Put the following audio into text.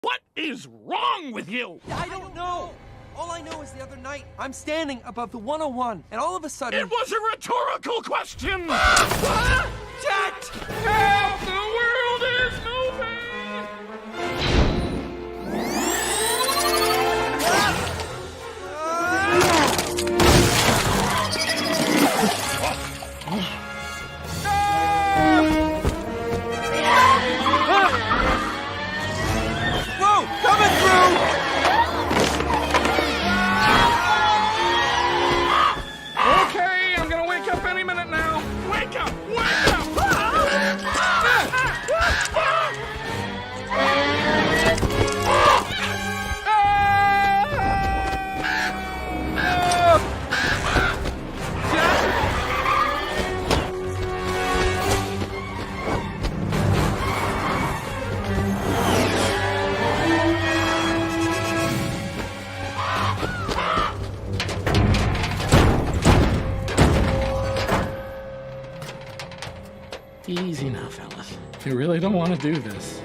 What is wrong with you? I don't know. All I know is the other night, I'm standing above the 101, and all of a sudden... It was a rhetorical question! Jet! Help! The world is moving! Whoa! Coming through! Okay, I'm gonna wake up any minute now. Wake up! Wake up! Easy now, fellas. If you really don't want to do this.